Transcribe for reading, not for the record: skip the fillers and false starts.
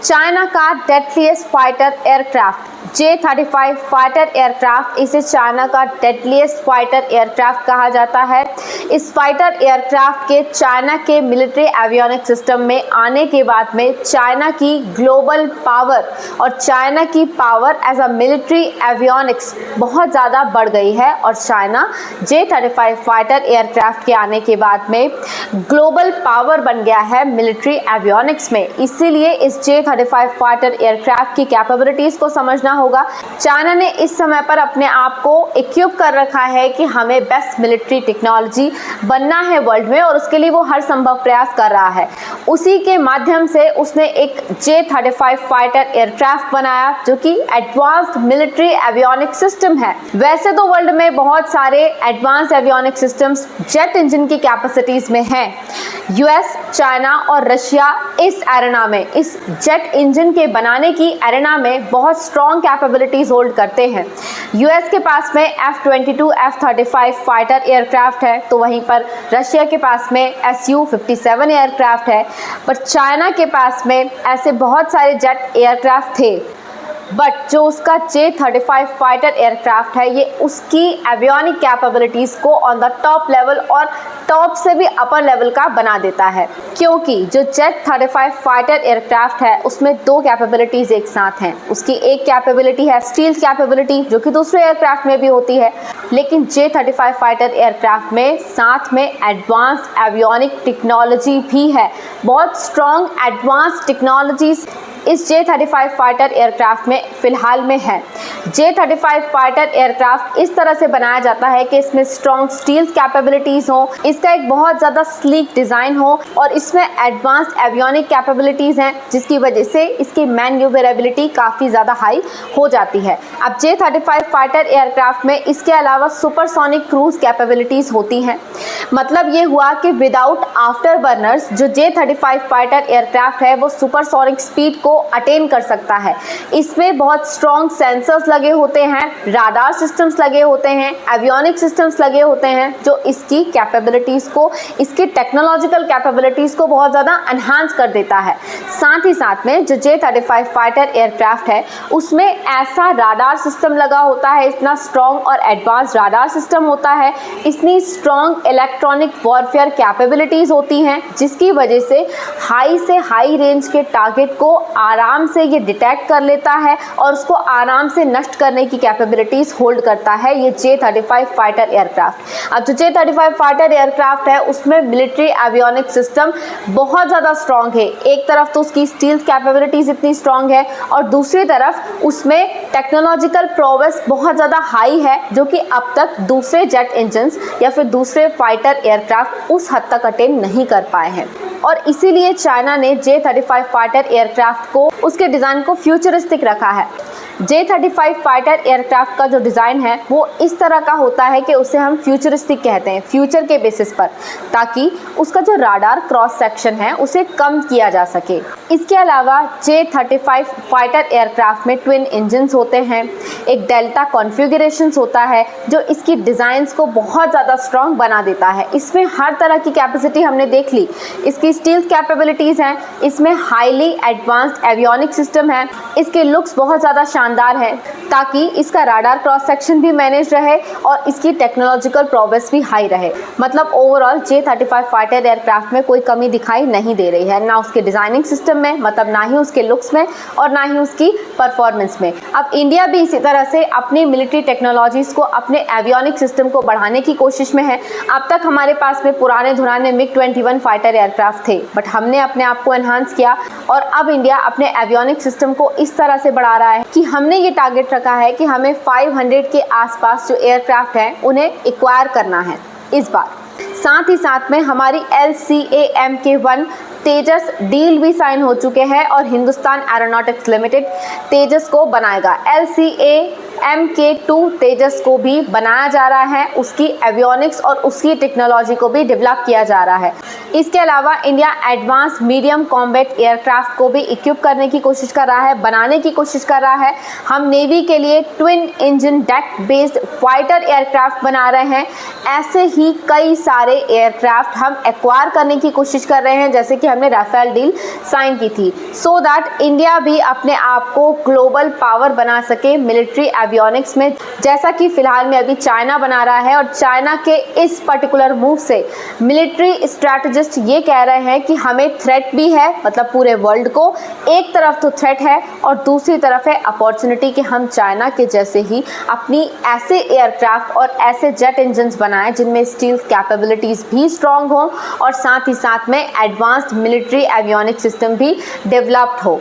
China का deadliest fighter aircraft J-35 fighter aircraft, इसे China का डेडलीस्ट फाइटर एयरक्राफ्ट कहा जाता है। इस फाइटर एयरक्राफ्ट के चाइना के मिलिट्री एवियोनिक्स सिस्टम में आने के बाद में चाइना की ग्लोबल पावर और चाइना की power as a military avionics बहुत ज़्यादा बढ़ गई है और चाइना J-35 फाइटर एयरक्राफ्ट के आने के बाद में ग्लोबल पावर बन गया है मिलिट्री एवियोनिक्स में। इसीलिए इस J-35 फाइटर एयरक्राफ्ट की कैपेबिलिटीज़ को समझना होगा। चाइना ने इस समय पर अपने आप को इक्विप कर रखा है कि हमें बेस्ट मिलिट्री टेक्नोलॉजी बनना है वर्ल्ड में और उसके लिए वो हर संभव प्रयास कर रहा है। उसी के माध्यम से उसने एक J-35 फाइटर एयरक्राफ्ट बनाया जो कि एडवांस्ड मिलिट्री एवियोनिक सिस्टम है। वैसे तो वर्ल्ड में बहुत सारे advance avionic systems jet engine की कैपेसिटीज में हैं। यूएस, चाइना और रशिया इस एरेना में, इस जेट इंजन के बनाने की एरेना में बहुत स्ट्रॉन्ग कैपेबिलिटीज होल्ड करते हैं। यूएस के पास में F-22, F-35 फाइटर एयरक्राफ्ट है, तो वहीं पर रशिया के पास में Su-57 एयरक्राफ्ट है। पर चाइना के पास में ऐसे बहुत सारे जेट एयरक्राफ्ट थे, बट जो उसका J-35 फाइटर एयरक्राफ्ट है ये उसकी एवियोनिक कैपेबिलिटीज़ को ऑन द टॉप लेवल और टॉप से भी अपर लेवल का बना देता है, क्योंकि जो J-35 फाइटर एयरक्राफ्ट है उसमें दो कैपेबिलिटीज़ एक साथ हैं। उसकी एक कैपेबिलिटी है स्टील्थ कैपेबिलिटी जो कि दूसरे एयरक्राफ्ट में भी होती है, लेकिन J-35 फाइटर एयरक्राफ्ट में साथ में एडवांस्ड एवियोनिक टेक्नोलॉजी भी है। बहुत स्ट्रॉन्ग एडवांस टेक्नोलॉजीज इस J-35 फाइटर एयरक्राफ्ट में फिलहाल में है। J-35 फाइटर एयरक्राफ्ट इस तरह से बनाया जाता है कि इसमें स्ट्रॉन्ग स्टील्थ कैपेबिलिटीज़ हो, इसका एक बहुत ज़्यादा स्लीक डिज़ाइन हो और इसमें एडवांस्ड एवियोनिक कैपेबिलिटीज़ हैं, जिसकी वजह से इसकी मैन्यूवरेबिलिटी काफ़ी ज़्यादा हाई हो जाती है। अब J-35 फाइटर एयरक्राफ्ट में इसके अलावा सुपरसोनिक क्रूज कैपेबिलिटीज़ होती हैं। मतलब ये हुआ कि विदाउट आफ्टर बर्नर्स जो J-35 फाइटर एयरक्राफ्ट है वो सुपरसोनिक स्पीड को अटेन कर सकता है। इसमें बहुत स्ट्रॉन्ग सेंसर्स लगे होते हैं, राडार सिस्टम्स लगे होते हैं, एवियोनिक सिस्टम्स लगे होते हैं जो इसकी कैपेबिलिटीज़ को, इसकी टेक्नोलॉजिकल कैपेबिलिटीज़ को बहुत ज़्यादा एनहांस कर देता है। साथ ही साथ में जो J-35 फाइटर एयरक्राफ्ट है उसमें ऐसा राडार सिस्टम लगा होता है, इतना स्ट्रॉन्ग और एडवांस राडार सिस्टम होता है, इतनी स्ट्रॉन्ग इलेक्ट्रॉनिक वॉरफेयर कैपेबिलिटीज़ होती हैं, जिसकी वजह से हाई से हाई रेंज के टारगेट को आराम से ये डिटेक्ट कर लेता है और उसको आराम से नष्ट करने की कैपेबिलिटीज़ होल्ड करता है ये J-35 फाइटर एयरक्राफ्ट। अब जो J-35 फाइटर एयरक्राफ्ट है उसमें मिलिट्री एवियोनिक सिस्टम बहुत ज़्यादा स्ट्रॉन्ग है। एक तरफ तो उसकी स्टील्थ कैपेबिलिटीज़ इतनी स्ट्रॉन्ग है और दूसरी तरफ उसमें टेक्नोलॉजिकल प्रोग्रेस बहुत ज़्यादा हाई है, जो कि अब तक दूसरे जेट इंजन्स या फिर दूसरे फाइटर एयरक्राफ्ट उस हद तक अटेन नहीं कर पाए हैं। और इसीलिए चाइना ने J-35 फाइटर एयरक्राफ्ट को, उसके डिज़ाइन को फ्यूचरिस्टिक रखा है। J-35 फाइटर एयरक्राफ्ट का जो डिज़ाइन है वो इस तरह का होता है कि उसे हम फ्यूचरिस्टिक कहते हैं, फ्यूचर के बेसिस पर, ताकि उसका जो राडार क्रॉस सेक्शन है उसे कम किया जा सके। इसके अलावा J-35 फाइटर एयरक्राफ्ट में ट्विन इंजन्स होते हैं, एक डेल्टा कॉन्फ़िगरेशंस होता है जो इसकी डिज़ाइंस को बहुत ज़्यादा स्ट्रॉन्ग बना देता है। इसमें हर तरह की कैपेसिटी हमने देख ली, इसकी स्टील्थ कैपेबिलिटीज़ हैं, इसमें हाईली एडवांस्ड एवियोनिक सिस्टम है, इसके लुक्स बहुत ज़्यादा शानदार है ताकि इसका राडार क्रॉस सेक्शन भी मैनेज रहे और इसकी टेक्नोलॉजिकल प्रोग्रेस भी हाई रहे। मतलब ओवरऑल J-35 फाइटर एयरक्राफ्ट में कोई कमी दिखाई नहीं दे रही है, ना उसके डिज़ाइनिंग सिस्टम में, मतलब ना ही उसके लुक्स में और ना ही उसकी परफॉर्मेंस में। अब इंडिया भी इसी तरह से अपनी मिलिट्री टेक्नोलॉजीज़ को, अपने एवियोनिक सिस्टम को बढ़ाने की कोशिश में है। अब तक हमारे पास में पुराने धुराने MiG-21 फाइटर एयरक्राफ्ट थे, बट हमने अपने आप को एनहांस किया और अब इंडिया अपने एवियोनिक सिस्टम को इस तरह से बढ़ा रहा है कि हमने ये टारगेट रखा है कि हमें 500 के आसपास जो एयरक्राफ्ट हैं उन्हें एक्वायर करना है इस बार। साथ ही साथ में हमारी LCA-MK1 तेजस डील भी साइन हो चुके हैं और हिंदुस्तान एरोनॉटिक्स लिमिटेड तेजस को बनाएगा। LCA MK2 तेजस को भी बनाया जा रहा है, उसकी एवियोनिक्स और उसकी टेक्नोलॉजी को भी डेवलप किया जा रहा है। इसके अलावा India advance medium combat aircraft को भी इक्विप करने की कोशिश कर रहा है, बनाने की कोशिश कर रहा है। हम नेवी के लिए twin engine deck based fighter aircraft बना रहे हैं। ऐसे ही कई सारे एयरक्राफ्ट हम एक्वायर करने की कोशिश कर रहे हैं, जैसे कि हमने राफेल डील साइन की थी, सो दैट इंडिया भी अपने आप को ग्लोबल पावर बना सके मिलिट्री एवियोनिक्स में, जैसा कि फिलहाल में अभी चाइना बना रहा है। और चाइना के इस पर्टिकुलर मूव से मिलिट्री स्ट्रैटेजिस्ट ये कह रहे हैं कि हमें थ्रेट भी है, मतलब पूरे वर्ल्ड को एक तरफ तो थ्रेट है और दूसरी तरफ है अपॉर्चुनिटी कि हम चाइना के जैसे ही अपनी ऐसे एयरक्राफ्ट और ऐसे जेट इंजन्स बनाएं जिनमें स्टील कैपेबिलिटीज भी स्ट्रांग हो और साथ ही साथ में एडवांस्ड मिलिट्री एवियोनिक्स सिस्टम भी डेवलप्ड हो।